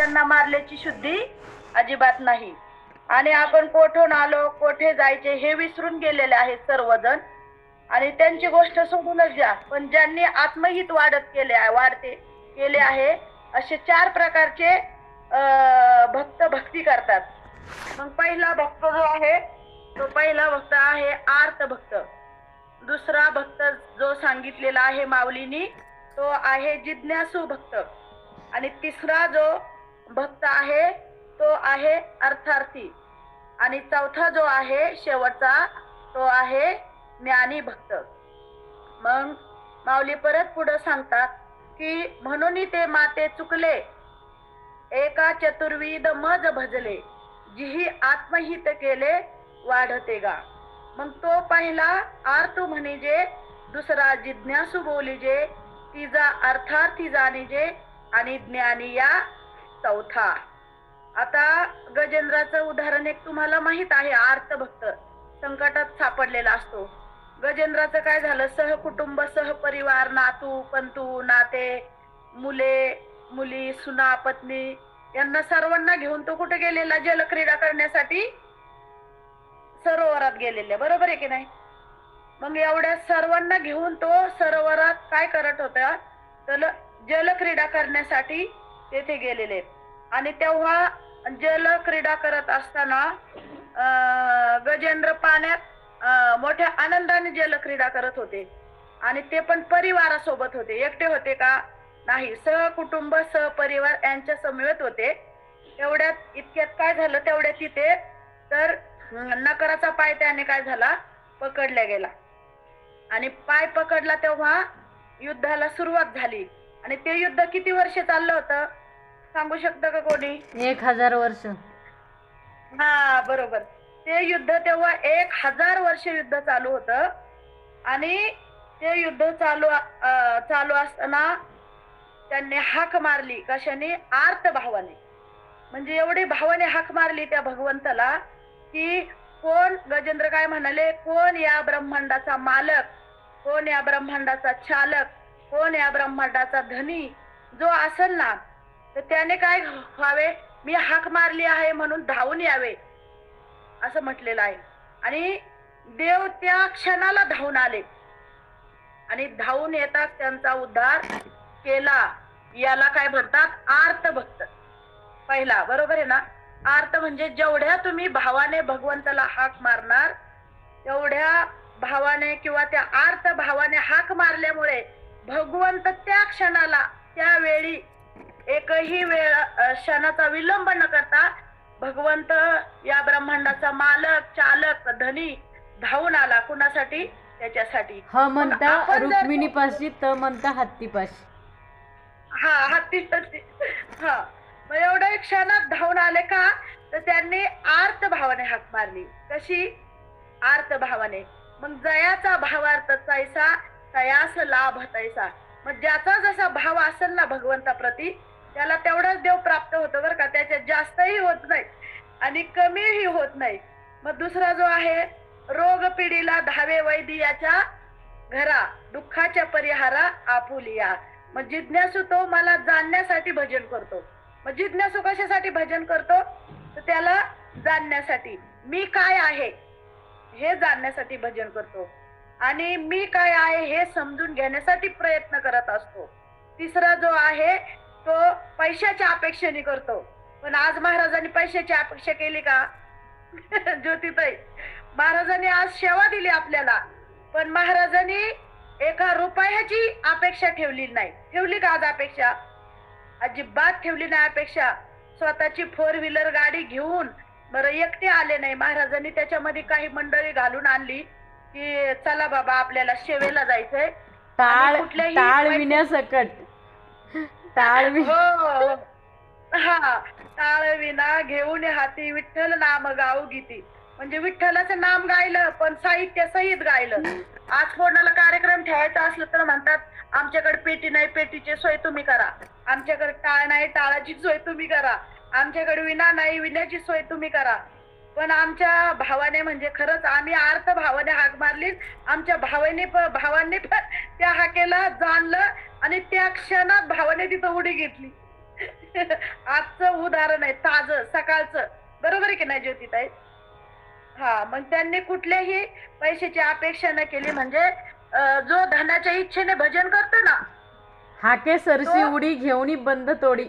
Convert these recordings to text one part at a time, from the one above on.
त्यांना मारल्याची शुद्धी अजिबात नाही. आणि आपण कोठून आलो, कोठे जायचे हे विसरून गेलेले आहेत सर्वजण. आणि त्यांची गोष्ट सोडूनच द्या, पण ज्यांनी आत्महित वाढते केले आहे असे 4 प्रकारचे भक्त भक्ती करतात. मग पहिला भक्त जो आहे तो पहिला भक्त आहे आर्त भक्त. दुसरा भक्त जो सांगितलेला आहे माऊलीनी तो आहे जिज्ञासू भक्त. आणि तिसरा जो भक्त आहे तो आहे अर्थार्थी. आणि चौथा जो आहे शेवटचा तो आहे ज्ञानी भक्त. मग माऊली परत पुढे सांगतात की म्हणून ते माते चुकले एका चतुर्विध मज भजले जिही आत्महित केले वाढते गा. मग तो पहिला आर्तू म्हणिजे, दुसरा जिज्ञासू बोलिजे, तिजा अर्थार्थी जाणीजे आणि ज्ञानी या चौथा. आता गजेंद्राचं उदाहरण एक तुम्हाला माहित आहे. आर्त भक्त संकटात सापडलेला असतो. गजेंद्राचं काय झालं, सहकुटुंब सहपरिवार नातू पंतू नाते मुले मुली सुना पत्नी यांना सर्वांना घेऊन तो कुठे गेलेला, जलक्रीडा करण्यासाठी सरोवरात गेलेले, बरोबर आहे की नाही. मग एवढ्या सर्वांना घेऊन तो सरोवरात काय करत होता, तर जलक्रीडा करण्यासाठी तेथे गेलेले. आणि तेव्हा जलक्रीडा करत असताना गजेंद्र पाण्यात मोठ्या आनंदाने जलक्रीडा करत होते. आणि ते पण परिवारासोबत होते, एकटे होते का नाही, सहकुटुंब सहपरिवार यांच्या समवेत होते. एवढ्यात इतक्यात काय झालं, तेवढ्यात तिथे तर नकराचा पाय त्याने काय झाला, पकडला गेला. आणि पाय पकडला तेव्हा युद्धाला सुरुवात झाली. आणि ते युद्ध किती वर्ष चाललं होतं सांगू शकतं का कोणी? 1000 वर्ष. हा बरोबर. ते युद्ध तेव्हा 1000 वर्ष युद्ध चालू होतं. आणि ते युद्ध चालू असताना त्यांनी हाक मारली कशाने, आर्त भावाने. म्हणजे एवढी भावाने हाक मारली त्या भगवंताला की कोण, गजेंद्र काय म्हणाले, कोण या ब्रह्मांडाचा मालक, कोण या ब्रह्मांडाचा चालक, कोण या ब्रह्मांडाचा धनी जो असेल ना, तर त्याने काय व्हावे, मी हाक मारली आहे म्हणून धावून यावे असं म्हटलेलं आहे. आणि देव त्या क्षणाला धावून आले आणि धावून येतात त्यांचा उद्धार केला. याला काय म्हणतात, आर्त भक्त पहिला, बरोबर आहे ना. आर्त म्हणजे जेवढ्या तुम्ही भावाने भगवंताला हाक मारणार तेवढ्या भावाने किंवा त्या आर्त भावाने हाक मारल्यामुळे भगवंत त्या क्षणाला त्यावेळी एकही वेळ क्षणाचा विलंब न करता भगवंत या ब्रह्मांडाचा मालक चालक धनी धावून आला. कुणासाठी, त्याच्यासाठी. ह म्हणता रुक्मिणी पाशी, त म्हणता हत्ती पाशी. हा हत्ती पाशी. हा मग एवढ्या क्षणात धावून आले का, तर त्यांनी आर्त भावाने हाक मारली. कशी, आर्त भावाने. मग जयाचा भावार्थ तैसा तयास लाभ तैसा. मग ज्याचा जसा भाव असेल ना भगवंताप्रती त्याला तेवढाच देव प्राप्त होतो बरं का, त्याच्यात जास्तही होत नाही आणि कमीही होत नाही. मग दुसरा जो आहे, रोग पिढीला धावे वैद्याच्या घरा दुःखाच्या परिहारा आपुलिया. मग जिज्ञासू तो मला जाणण्यासाठी भजन करतो. मग जिज्ञासू कशासाठी भजन करतो, तर त्याला जाणण्यासाठी, मी काय आहे हे जाणण्यासाठी भजन करतो. आणि मी काय आहे हे समजून घेण्यासाठी प्रयत्न करत असतो. तिसरा जो आहे तो पैशाच्या अपेक्षेने करतो. पण आज महाराजांनी पैशाची अपेक्षा केली का ज्योतिताई? महाराजांनी आज सेवा दिली आपल्याला, पण महाराजांनी एका रुपयाची अपेक्षा ठेवली नाही. ठेवली का आज अपेक्षा? अजिबात ठेवली नाही अपेक्षा. स्वतःची 4 व्हीलर गाडी घेऊन बरं एकटे आले नाही महाराजांनी, त्याच्यामध्ये काही मंडळी घालून आणली की चला बाबा आपल्याला सेवेला जायचंय. टाळ विण्यासकट हो हा टाळ विना घेऊन हाती विठ्ठल नाम गाऊ गीती. म्हणजे विठ्ठलाचं नाम गायलं पण साहित्य सहित गायलं. आज कोणाला कार्यक्रम ठेवायचा असलं तर म्हणतात आमच्याकडे पेटी नाही, पेटीची सोय तुम्ही करा. आमच्याकडे टाळ नाही, टाळाची सोय तुम्ही करा. आमच्याकडे विना नाही, विण्याची सोय तुम्ही करा. पण आमच्या भावाने म्हणजे खरंच आम्ही आर्त भावाने हाक मारली. आमच्या भावांनी पण त्या हाकेला जाणलं आणि त्या क्षणात भावाने तिथं उडी घेतली. आजचं उदाहरण आहे ताजं सकाळचं, बरोबर आहे की नाही ज्योतिताई? हा, मग त्यांनी कुठल्याही पैशाची अपेक्षा न केली, म्हणजे जो धनाच्या इच्छेने भजन करतो ना, हाके सरसी तो उडी घेऊनी बंद तोडी,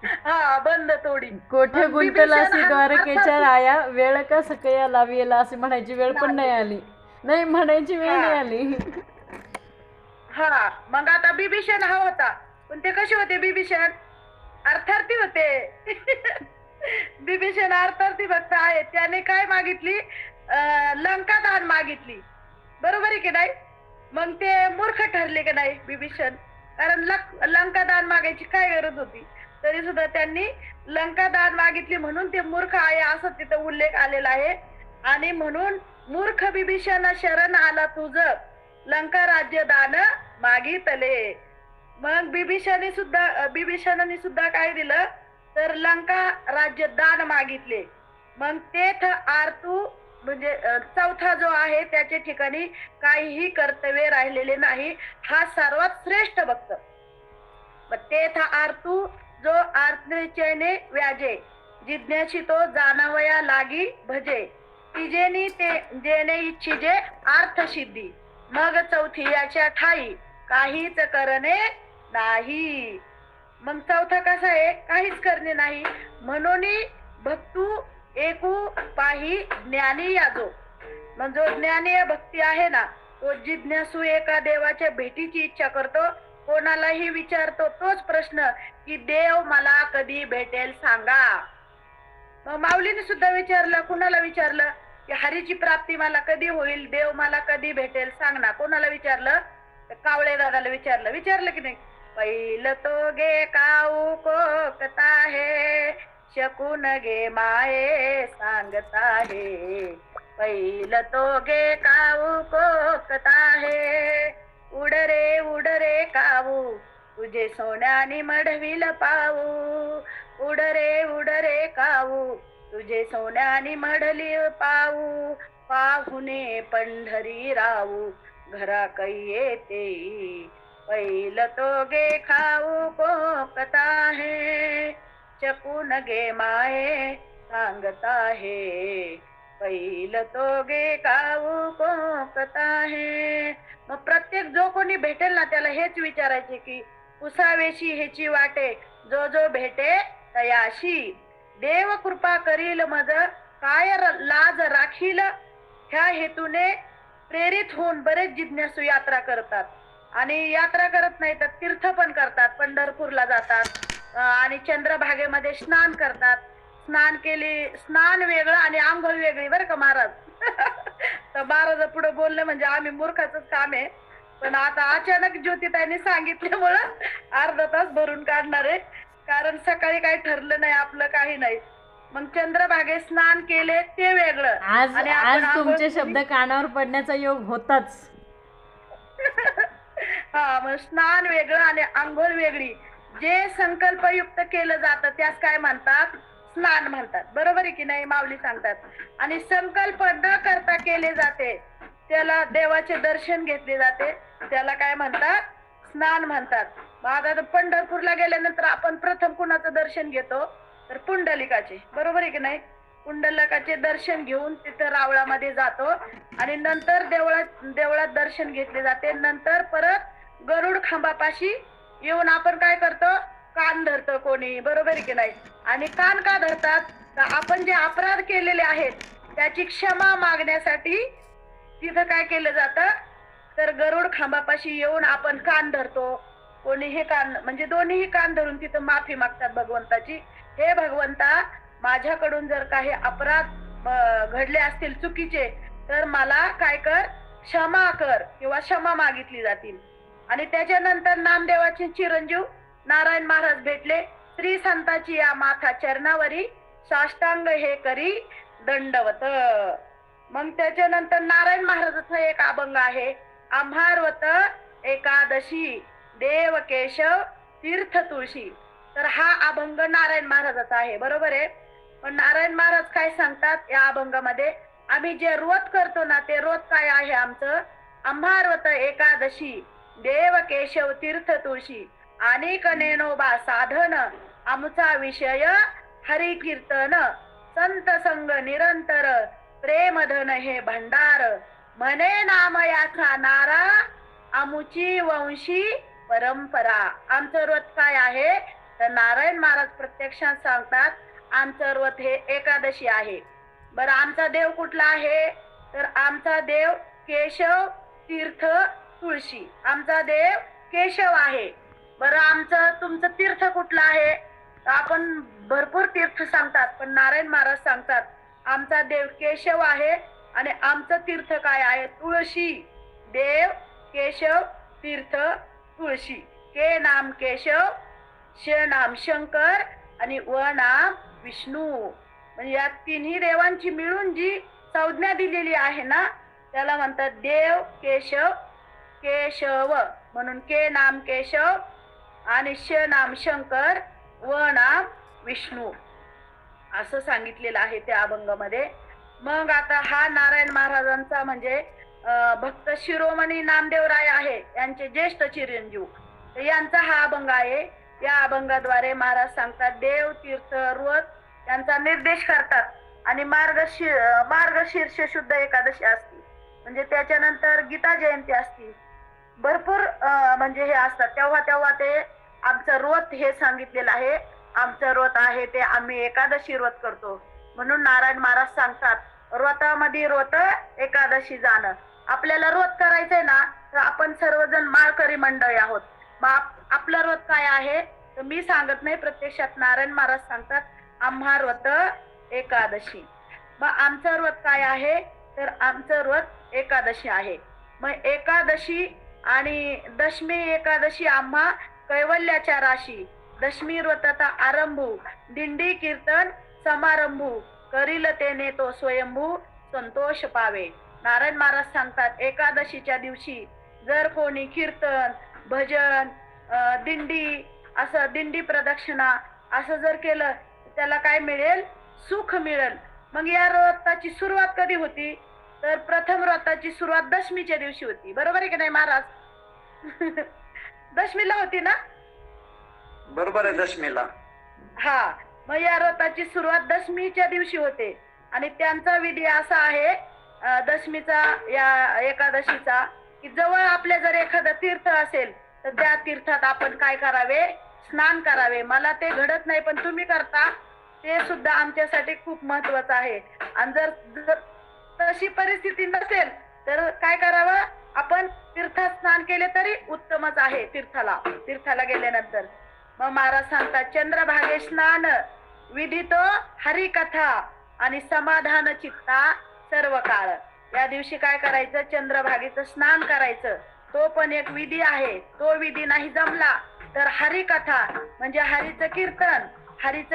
हा बंद तोडी. कोठे मग गुंतलासी बिभीषण हा द्वारकेच्या अर्थात राया, वेळ का सकया लावियला अशी म्हणायची वेळ पण नाही आली. नाही म्हणायची वेळ नाही हा आली. हा, मग आता बिभीषण हा होता, पण ते कसे होते बिभीषण? अर्थार्थी होते. बिभीषण अर्थार्थी भक्त आहे. त्याने काय मागितली? लंका दान मागितली, बरोबर आहे की नाही? मग ते मूर्ख ठरले की नाही बिभीषण? कारण लंका दान मागायची काय गरज होती? तरी सुद्धा त्यांनी लंका दान मागितली, म्हणून ते मूर्ख आहे असं तिथं उल्लेख आलेला आहे. आणि म्हणून मूर्ख बिभीषण शरण आला तुझ, लंका राज्य दान मागितले. मग बिभीषणाने सुद्धा काय दिलं? तर लंका राज्य दान मागितले. मग तेथ आरतू म्हणजे चौथा जो आहे त्याच्या ठिकाणी काहीही कर्तव्य राहिलेले नाही, हा सर्वात श्रेष्ठ भक्त. तेथ आरतू जो आर्द्रचेने व्याजे, जिज्ञासी तो जाणवया लागी भजे, तिजेनी ते जेणे इच्छिजे अर्थ सिद्धी, मग चौथी याच्या ठाई काहीच करणे नाही. मग चौथा कसा आहे? काहीच करणे नाही. म्हणून भक्तू एकू पाही ज्ञानी याजो. मग जो ज्ञानी भक्ती आहे ना, तो जिज्ञासू एका देवाच्या भेटीची इच्छा करतो, कोणालाही विचारतो तोच प्रश्न की देव मला कधी भेटेल सांगा. मग माऊलीने सुद्धा विचारलं, कुणाला विचारलं? की हरीची प्राप्ती मला कधी होईल, देव मला कधी भेटेल सांग ना. कोणाला विचारलं? कावळे दादाला विचारलं की नाही? पहिलं तो गे काऊ कोकता हे, शकून गे माये सांगता हे. पहिलं तो गे काऊ कोकता हे, उड रे काऊ तुझे सोन्याने मढविल पाऊ. उड रे काऊ तुझे सोन्याने मढली पाऊ. पाहुणे पंढरी राऊ घरा कै येते, पहिलं तो गे खाऊ कोकता है, चकून गे माये सांगता है. पहिलं तो गे खाऊ कोकता है. मग प्रत्येक जो कोणी भेटेल ना त्याला हेच विचारायचे की उसावेशी ह्याची वाटे, जो जो भेटे तयाशी. देव कृपा करील मज काय लाज राखील. ह्या हेतूने प्रेरित होऊन बरेच जिज्ञासू यात्रा करतात. आणि यात्रा करत नाही तर तीर्थ पण करतात. पंढरपूरला जातात आणि चंद्रभागेमध्ये स्नान करतात. स्नान वेगळं आणि आंघोळ वेगळी, बरं का महाराज. तर महाराज पुढे बोलले म्हणजे आम्ही मूर्खाच काम आहे. पण आता अचानक ज्योतिताईंनी सांगितल्यामुळं अर्धा तास भरून काढणार आहे, कारण सकाळी काही ठरलं नाही आपलं, काही नाही. मग चंद्रभागे स्नान केले ते वेगळं. आज आणि आज आपण तुमचे शब्द कानावर पडण्याचा योग होताच. हा, मग स्नान वेगळं आणि आंघोळ वेगळी. जे संकल्पयुक्त केलं जातं त्यास काय म्हणतात? स्नान म्हणतात, बरोबर आहे की नाही? माऊली सांगतात. आणि संकल्प न करता केले जाते त्याला देवाचे दर्शन घेतले जाते, त्याला काय म्हणतात? स्नान म्हणतात. मग आता पंढरपूरला गेल्यानंतर आपण प्रथम कुणाचं दर्शन घेतो? तर पुंडलिकाचे, बरोबर आहे की नाही? पुंडलिकाचे दर्शन घेऊन तिथं रावळामध्ये जातो आणि नंतर देवळात दर्शन घेतले जाते. नंतर परत गरुड खांबापाशी येऊन आपण काय करतो? कान धरतो कोणी, बरोबर आहे की नाही? आणि कान का धरतात? तर आपण जे अपराध केलेले आहेत त्याची क्षमा मागण्यासाठी तिथं काय केलं जातं? तर गरुड खांबापाशी येऊन आपण कान धरतो. कोणी हे कान म्हणजे दोन्हीही कान धरून तिथं माफी मागतात भगवंताची. हे भगवंता, माझ्याकडून जर काही अपराध घडले असतील चुकीचे तर मला काय कर? क्षमा कर, किंवा क्षमा मागितली जातील. आणि त्याच्यानंतर नामदेवाचे चिरंजीव नारायण महाराज भेटले. श्री संताची या माथा चरणावरी, साष्टांग हे करी दंडवत. मग त्याच्यानंतर नारायण महाराजाचा एक अभंग आहे, आम्हारवत एकादशी देव केशव तीर्थ तुळशी. तर हा अभंग नारायण महाराजाचा आहे, बरोबर आहे? पण नारायण महाराज काय सांगतात या अभंगामध्ये? आम्ही जे व्रत करतो ना ते व्रत काय आहे आमचं? आम्हारवत एकादशी देव केशव तीर्थ तुळशी. आणि कनेनोबा साधन आमचा विषय हरी कीर्तन संत संग निरंतर प्रेमधन हे भंडार म्हणे नाम याचा नारा आमुची वंशी परंपरा. आमचं व्रत काय आहे तर नारायण महाराज प्रत्यक्षात सांगतात आमचं व्रत हे एकादशी आहे. बरं आमचा देव कुठला आहे तर आमचा देव केशव तीर्थ तुळशी. आमचा देव केशव आहे. बरं आमचं तुमचं तीर्थ कुठलं आहे आपण भरपूर तीर्थ सांगतात पण नारायण महाराज सांगतात आमचा देव केशव आहे आणि आमचं तीर्थ काय आहे तुळशी. देव केशव तीर्थ तुळशी. के नाम केशव, श नाम शंकर आणि व नाम विष्णू. म्हणजे या तिन्ही देवांची मिळून जी संज्ञा दिलेली आहे ना त्याला म्हणतात देव केशव केशव. म्हणून के नाम केशव आणि श नाम शंकर व नाम विष्णू असं सांगितलेलं आहे त्या अभंगामध्ये. मग आता हा नारायण महाराजांचा म्हणजे भक्त शिरोमणी नामदेवराय आहे यांचे ज्येष्ठ चिरंजीव तर यांचा हा अभंग आहे. या अभंगाद्वारे महाराज सांगतात देव तीर्थ व्रत यांचा निर्देश करतात आणि मार्गशीर्ष शुद्ध एकादशी असते म्हणजे त्याच्यानंतर गीता जयंती असते. भरपूर म्हणजे हे असतात तेव्हा ते आमचं व्रत हे सांगितलेलं आहे. आमचं व्रत आहे ते आम्ही एकादशी व्रत करतो म्हणून नारायण महाराज सांगतात व्रतामध्ये व्रत एकादशी जाणं. आपल्याला व्रत करायचंय ना तर आपण सर्वजण माळकरी मंडळी आहोत. मग आपलं व्रत काय आहे तर मी सांगत नाही प्रत्यक्षात नारायण महाराज सांगतात आम्हा व्रत एकादशी. मग आमचं व्रत काय आहे तर आमचं व्रत एकादशी आहे. मग एकादशी आणि दशमी एकादशी आम्हा कैवल्याच्या राशी दशमी व्रताचा आरंभू दिंडी कीर्तन समारंभू करील तेने तो स्वयंभू संतोष पावे. नारायण महाराज सांगतात एकादशीच्या दिवशी जर कोणी कीर्तन भजन दिंडी असं दिंडी प्रदक्षिणा असं जर केलं त्याला काय मिळेल सुख मिळेल. मग या व्रताची सुरुवात कधी होती तर प्रथम व्रताची सुरुवात दशमीच्या दिवशी होती. बरोबर आहे की नाही महाराज दशमीला होती ना. बरोबर आहे दशमीला. हा मग या व्रताची सुरुवात दशमीच्या दिवशी होते आणि त्यांचा विधी असा आहे दशमीचा या एकादशीचा की जवळ आपल्या जर एखादं तीर्थ असेल तर त्या तीर्थात आपण काय करावे स्नान करावे. मला ते घडत नाही पण तुम्ही करता ते सुद्धा आमच्यासाठी खूप महत्वाचं आहे. आणि जर तशी परिस्थिती नसेल तर काय करावं आपण तीर्थात स्नान केले तरी उत्तमच आहे तीर्थाला गेल्यानंतर. मग महाराज सांगतात चंद्रभागे स्नान विधितो हरिकथा आणि समाधान चित्ता सर्व काळ. या दिवशी काय करायचं चंद्रभागेचं स्नान करायचं. तो पण एक विधी आहे. तो विधी नाही जमला तर हरिकथा म्हणजे हरीचं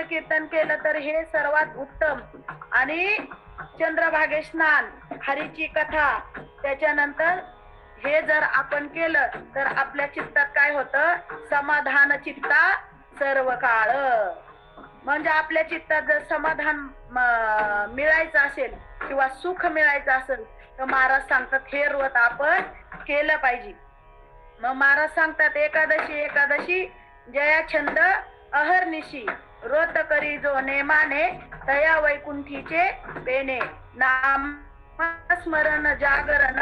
कीर्तन केलं तर हे सर्वात उत्तम. आणि चंद्रभागे स्नान हरीची कथा त्याच्यानंतर हे जर आपण केलं तर आपल्या चित्तात काय होतं समाधान चित्ता सर्व काळ. म्हणजे आपल्या चित्तात जर समाधान मिळायचं असेल किंवा सुख मिळायचं असेल तर महाराज सांगतात हे व्रत आपण केलं पाहिजे. मग महाराज सांगतात एकादशी जया छंद अहर्निशी व्रत करी जो नेमाने तया वैकुंठीचे पेने नाम स्मरण जागरण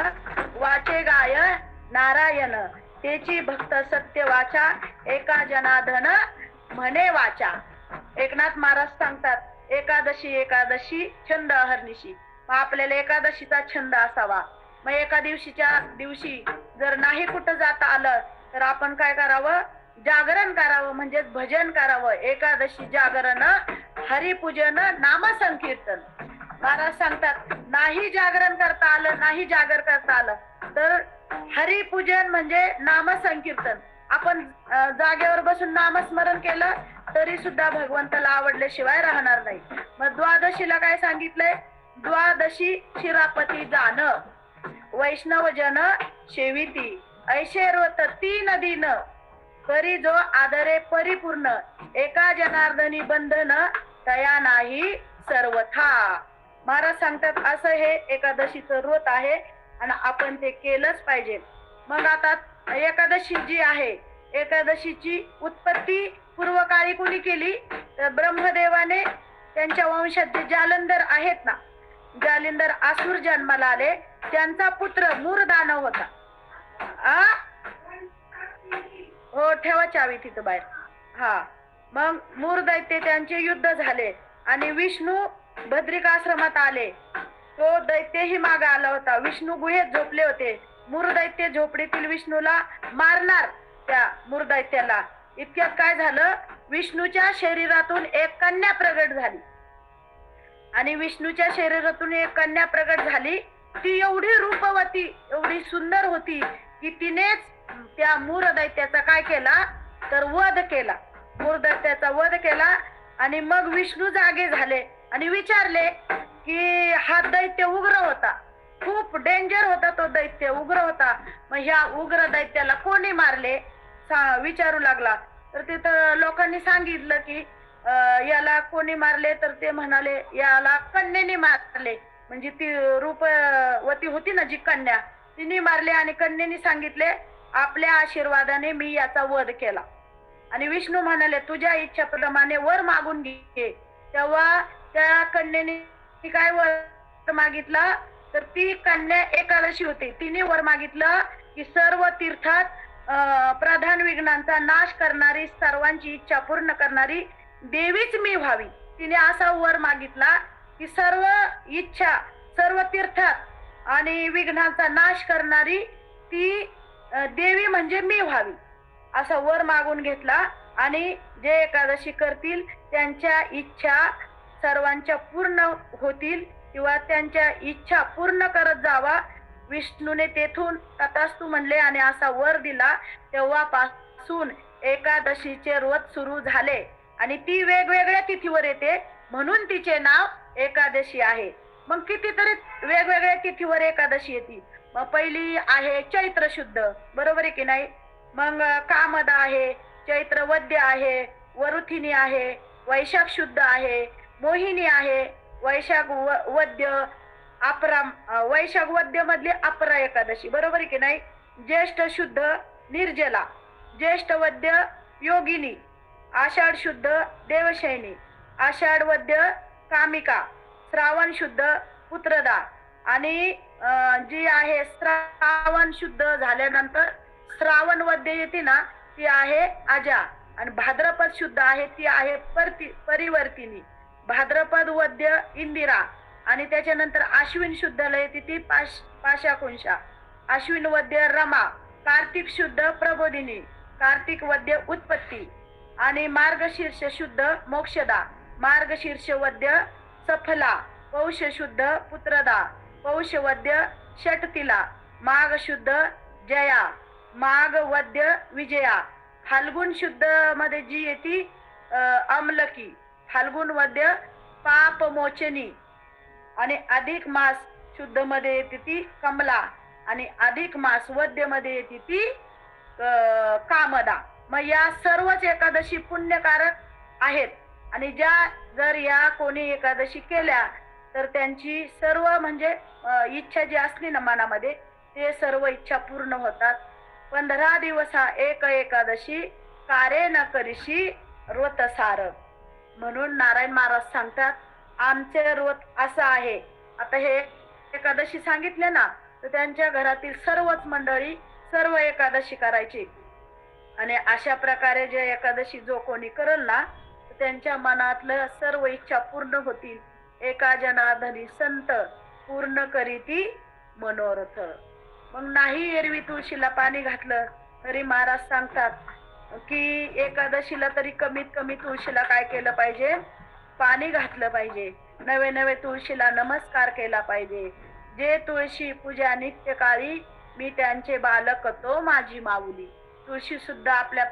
वाचे गाय नारायण त्याची भक्त सत्य वाचा एका जनार्दन म्हणे वाचा. एकनाथ महाराज सांगतात एकादशी छंद अहर्निशी. मग आपल्याला एकादशीचा छंद असावा. मग एका दिवशी जर नाही कुठं जाता आलं तर आपण काय करावं जागरण करावं म्हणजे भजन करावं. एकादशी जागरण हरिपूजन नामसंकीर्तन. महाराज सांगतात नाही जागरण करता आलं नाही जागर करता आलं तर हरिपूजन म्हणजे नामसंकीर्तन. आपण जागेवर बसून नामस्मरण केलं तरी सुद्धा भगवंताला आवडल्याशिवाय राहणार नाही. मग द्वादशीला काय सांगितलंय द्वादशी शिरापती जाण वैष्णव जन शेविती ऐशे व्रत 3 दिन करी जो आदरे परिपूर्ण एका जनार्दनी बंधन तया नाही सर्वथा. महाराज सांगतात असं हे एकादशीचं व्रत आहे आणि आपण ते केलंच पाहिजे. मग आता एकादशी जी आहे एकादशीची उत्पत्ती पूर्वकाळी कोणी केली? तर ब्रह्मदेवाने त्यांच्या वंशात जे जालंधर आहेत ना, जालिंदर असुर जन्माला आले, त्यांचा पुत्र मूर दानव होता. आ हो, ठेवा चावी तिथं बाहेर. हा, मग मूर दैत्य त्यांचे युद्ध झाले आणि विष्णू बद्रिकाश्रमात आले. तो दैत्यही मागे आला होता. विष्णू गुहेत झोपले होते. मूर दैत्य झोपडीतील विष्णूला मारणार. त्या मूर दैत्याला इतक्यात काय झालं, विष्णूच्या शरीरातून एक कन्या प्रगट झाली. आणि विष्णूच्या शरीरातून एक कन्या प्रगट झाली. ती एवढी रूपवती, एवढी सुंदर होती की तिनेच त्या मूर दैत्याचा काय केला, तर वध केला. मूर दैत्याचा वध केला. आणि मग विष्णू जागे झाले आणि विचारले की हा दैत्य उग्र होता, खूप डेंजर होता, तो दैत्य उग्र होता, मग ह्या उग्र दैत्याला कोणी मारले विचारू लागला. तर तिथं लोकांनी सांगितलं की याला कोणी मारले, तर ते म्हणाले याला कन्येने मारले. म्हणजे ती रूपवती होती ना जी कन्या, तिने मारले. आणि कन्येने सांगितले आपल्या आशीर्वादाने मी याचा वध केला. आणि विष्णू म्हणाले तुझ्या इच्छेप्रमाणे वर मागून घे. तेव्हा त्या कन्येने काय वर मागितला, तर ती कन्या एकादशी होती. तिने वर मागितलं की सर्व तीर्थात प्रधान विघ्नांचा नाश करणारी, सर्वांची इच्छा पूर्ण करणारी देवीच मी व्हावी. तिने असा वर मागितला की सर्व इच्छा सर्व तीर्थात आणि विघ्नांचा नाश करणारी ती देवी म्हणजे मी व्हावी, असा वर मागून घेतला. आणि जे एकादशी करतील त्यांच्या इच्छा सर्वांच्या पूर्ण होतील किंवा त्यांच्या इच्छा पूर्ण करत जावा. विष्णूने तेथून तथास्तु म्हणले आणि असा वर दिला. तेव्हापासून एकादशीचे व्रत सुरू झाले आणि ती वेगवेगळ्या तिथीवर येते म्हणून तिचे नाव एकादशी आहे. मग कितीतरी वेगवेगळ्या तिथीवर एकादशी येते. मग पहिली आहे चैत्र शुद्ध, बरोबर आहे की नाही. मग कामदा आहे, चैत्र वद्य आहे, वरुथिनी आहे, वैशाख शुद्ध आहे, मोहिनी आहे, वैशाख वद्य अपरा, वैशाख वद्य मधली अपरा एकादशी, बरोबर आहे की नाही. ज्येष्ठ शुद्ध निर्जला, ज्येष्ठ वद्य योगिनी, आषाढ शुद्ध देवशैनी, आषाढ वद्य कामिका, श्रावण शुद्ध पुत्रदा. आणि जी आहे श्रावण शुद्ध झाल्यानंतर श्रावण वद्य येते ना, ती आहे अजा. आणि भाद्रपद शुद्ध आहे ती आहे परिवर्तिनी, भाद्रपद वद्य इंदिरा. आणि त्याच्यानंतर अश्विन शुद्धला येते ती पाशाकुंशा, अश्विन वद्य रमा, कार्तिक शुद्ध प्रबोधिनी, कार्तिक वद्य उत्पत्ती. आणि मार्गशीर्ष शुद्ध मोक्षदा, मार्गशीर्ष वद्य सफला, पौष शुद्ध पुत्रदा, पौष वद्य षटतिला, माघ शुद्ध जया, माघ वद्य विजया. फाल्गुन शुद्ध मध्ये जी येते अमलकी, फाल्गुन वद्य पापमोचनी. आणि अधिक मास शुद्ध मध्ये येते ती कमला. आणि अधिक मास वद्य मध्ये येते ती कामदा. मग या सर्वच एकादशी पुण्यकारक आहेत. आणि ज्या जर या कोणी एकादशी केल्या तर त्यांची सर्व म्हणजे इच्छा जी असली ना मनामध्ये, ते सर्व इच्छा पूर्ण होतात. 15 दिवस एक एकादशी कारे न करीशी व्रत सार. म्हणून नारायण महाराज सांगतात आमचे व्रत असं आहे. आता हे एकादशी सांगितले ना, तर त्यांच्या घरातील सर्वच मंडळी सर्व एकादशी करायची. आणि अशा प्रकारे जे एकादशी जो कोणी करेल ना, त्यांच्या मनातलं सर्व इच्छा पूर्ण होतील. एका जनार्दनी संत पूर्ण करीती मनोरथ. मग नाही एरवी तुळशीला पाणी घातलं तरी महाराज सांगतात की एकादशीला तरी कमीत कमी तुळशीला काय केलं पाहिजे, पाणी घातलं पाहिजे. नवे नवे तुळशीला नमस्कार केला पाहिजे. जे तुळशी पूजा नित्य काळी मी त्यांचे बालक तो माझी माऊली. तुळशी सुद्धा आपल्या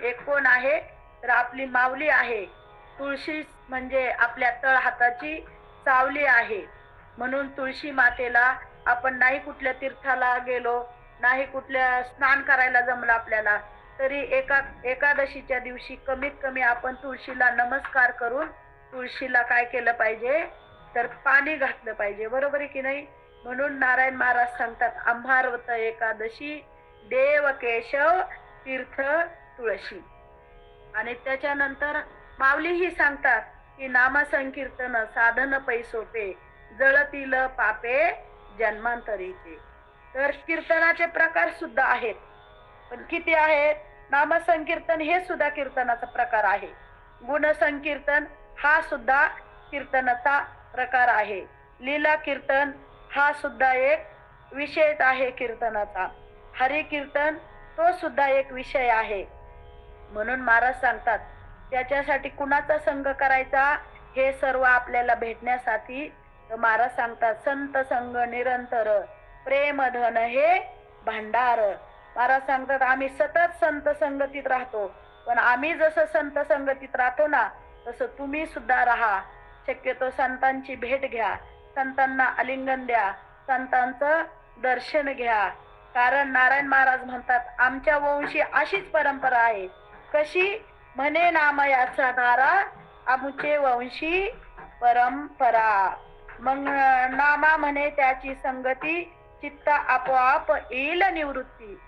एक कोण आहे, तर आपली माऊली आहे. तुळशी म्हणजे आपल्या तळ हाताची सावली आहे. म्हणून तुळशी मातेला आपण नाही कुठल्या तीर्थाला गेलो, नाही कुठल्या स्नान करायला जमलं आपल्याला, तरी एकादशीच्या दिवशी कमीत कमी आपण तुळशीला नमस्कार करून तुळशीला काय केलं पाहिजे, तर पाणी घातलं पाहिजे, बरोबर आहे की नाही. म्हणून नारायण महाराज सांगतात आम्हारवत एकादशी देव केशव तीर्थ तुळशी. आणि त्याच्यानंतर माऊलीही सांगतात की नामसंकीर्तन साधन पैसोपे जळतील पापे जन्मांतरीचे. तर कीर्तनाचे प्रकार सुद्धा आहेत, पण किती आहेत? नामसंकीर्तन हे सुद्धा कीर्तनाचा प्रकार आहे. गुणसंकीर्तन हा सुद्धा कीर्तनाचा प्रकार आहे. लीला कीर्तन हा सुद्धा एक विषयच आहे कीर्तनाचा. हरी कीर्तन तो सुद्धा एक विषय आहे. म्हणून महाराज सांगतात त्याच्यासाठी कुणाचा संग करायचा हे सर्व आपल्याला भेटण्यासाठी. तर महाराज सांगतात संत संग निरंतर प्रेम धन हे भांडार. महाराज सांगतात आम्ही सतत संत संगतीत राहतो, पण आम्ही जसं संत संगतीत राहतो ना तसं तुम्ही सुद्धा राहा. शक्यतो संतांची भेट घ्या, संतांना आलिंगन द्या, संतांचं दर्शन घ्या. कारण नारायण महाराज म्हणतात आमच्या वंशी अशीच परंपरा आहे. कशी? म्हणे नाम याचा नारा आमचे वंशी परंपरा. मग नामा म्हणे त्याची संगती चित्त आपोआप येईल निवृत्ती.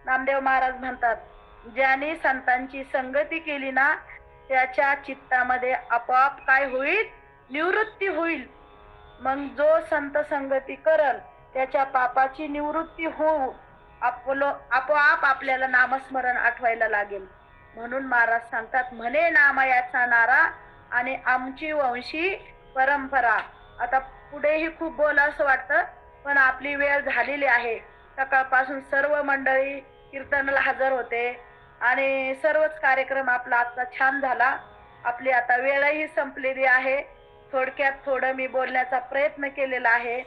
नामदेव महाराज म्हणतात ज्याने संतांची संगती केली ना त्याच्या चित्तामध्ये आपोआप काय होईल? निवृत्ती होईल. मग जो संत संगती करल त्याच्या पापाची निवृत्ती होऊ आपोआप आपल्याला नामस्मरण आठवायला लागेल. म्हणून महाराज सांगतात म्हणे नामयाचा नारा आणि आमची वंशी परंपरा. आता पुढेही खूप बोलावंसं वाटतं, पण आपली वेळ झालेली आहे. सकाळपासून सर्व मंडळी कीर्तनाला हजर होते आणि सर्वच कार्यक्रम आपला आजचा छान झाला. आपली आता वेळही संपलेली आहे. थोडक्यात थोडं मी बोलण्याचा प्रयत्न केलेला आहे.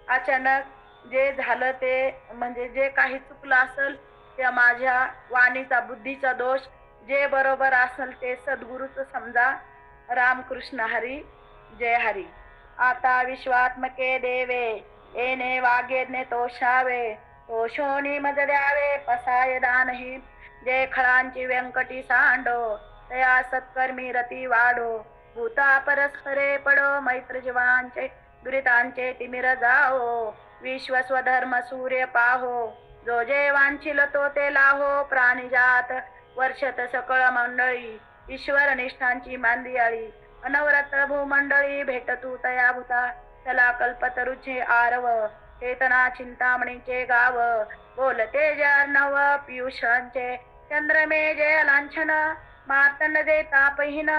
अचानक जे झालं ते म्हणजे जे काही चुकलं असेल त्या माझ्या वाणीचा बुद्धीचा दोष. जे बरोबर असेल ते सद्गुरूच समजा. रामकृष्ण हरी. जय हरी. आता विश्वात्मके देवे येणे वागेने तोषावे तो शोणी मज द्यावे पसाय दानही. जय खळांची व्यंकटी सांडो तया सत्कर्मी रती वाढो. भूता परस्परे पडो मैत्र जीवांचे दुरितांचे तिमिर जाओ. विश्व स्वधर्म सूर्य पाहो जो जे वांछिल तो ते लाहो. प्राणीजात वर्षत सकळ मंडळी ईश्वर निष्ठांची मांदियाळी. अनवरत भूमंडळी भेटतू तया भूता चला कल्पतरुचे आरव. चेतना चिंतामणीचे गाव बोलते जर्णव पियुषांचे. चंद्रमे जय लांछन मातंड जे तापहीन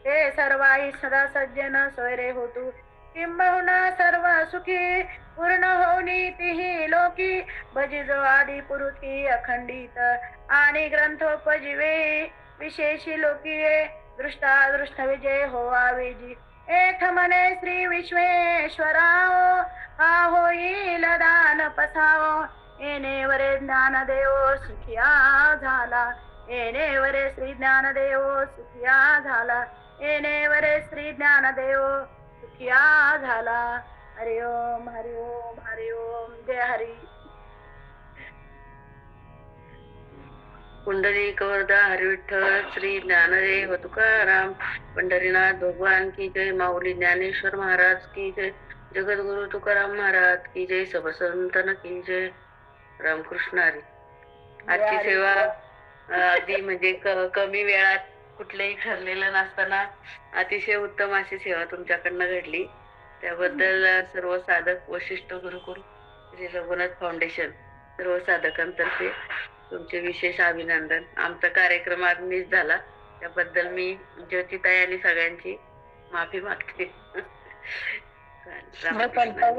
ते सर्वाही सदा सज्जन सोयरे होतू. किंबहुना सर्व सुखी पूर्ण होनी तिही लोकी. भजिजो आदि पुरुषी अखंडित आणि ग्रंथोपजीवे विशेषी लोकीये. दृष्टा विजय होवा वेजी एथ मने श्री विश्वेश्वराओ. हा होईल दान पसाओ येणे वरे ज्ञान देव सुखिया झाला. येणे वरे श्री ज्ञान देव सुखिया झाला. येणे वरे श्री ज्ञान देव सुखिया झाला. हरि ओम हरि ओम हरि ओम. जय हरी. पुंडलिक वरदा हरी विठ्ठल श्री ज्ञानदेव तुकाराम पंढरीनाथ भगवान की जय. माऊली ज्ञानेश्वर महाराज की जय. जगद्गुरु तुकाराम महाराज की जय. सब संतन की जय. रामकृष्ण हरी. आजची सेवा अगदी म्हणजे कमी वेळात कुठलंही ठरलेलं नसताना अतिशय उत्तम अशी सेवा तुमच्याकडनं घडली. त्याबद्दल सर्व साधक वशिष्ठ गुरुकुल श्री रघुनाथ फाउंडेशन सर्व साधकांतर्फे तुमचे विशेष अभिनंदन. आमचा कार्यक्रम आज मिस झाला त्याबद्दल मी ज्योतिताई आणि सगळ्यांची माफी मागते.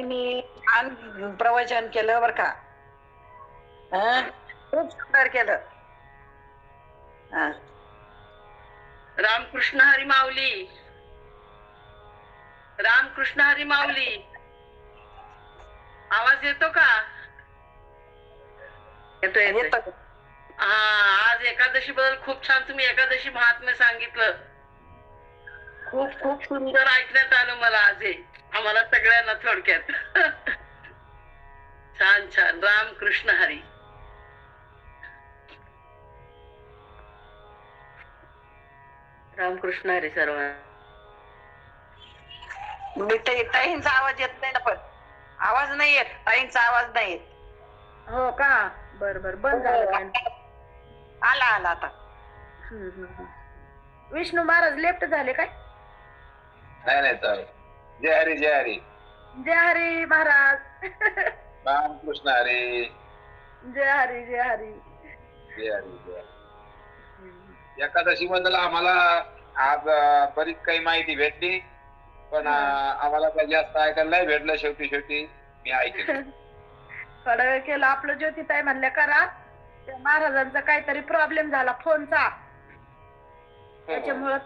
मी छान प्रवचन केलं बर का. खूप सुंदर केलं. रामकृष्ण हरी माऊली. रामकृष्ण हरी माऊली. आवाज येतो का? येतो. हा, आज एकादशी बद्दल खूप छान तुम्ही एकादशी महात्म्य सांगितलं. खूप खूप सुंदर ऐकण्यात आलं मला आज हे. आम्हाला सगळ्यांना थोडक्यात छान छान. रामकृष्ण हरी. रामकृष्ण हरी सर्वांना. मी ताईंचा आवाज येत नाही ना, पण आवाज नाही येत. ताईंचा आवाज नाही येत. हो का? बर बर. बंद झालं का? आला आला आता. विष्णू महाराज लेफ्ट झाले काय? नाही नाही चालेल. जय हरी जय हरी. जय हरी महाराज. रामकृष्ण हरी. जय हरी जय हरी. जय हरी जय हरी. एकादशी बद्दल आम्हाला आज बरीच काही माहिती भेटली, पण आम्हाला काही जास्त ऐकायला नाही भेटलं. शेवटी मी ऐकलं. थोडा वेळ केलं आपलं ज्योतिताई म्हणल्या करा. त्या महाराजांचा काहीतरी प्रॉब्लेम झाला फोनचा, त्याच्यामुळं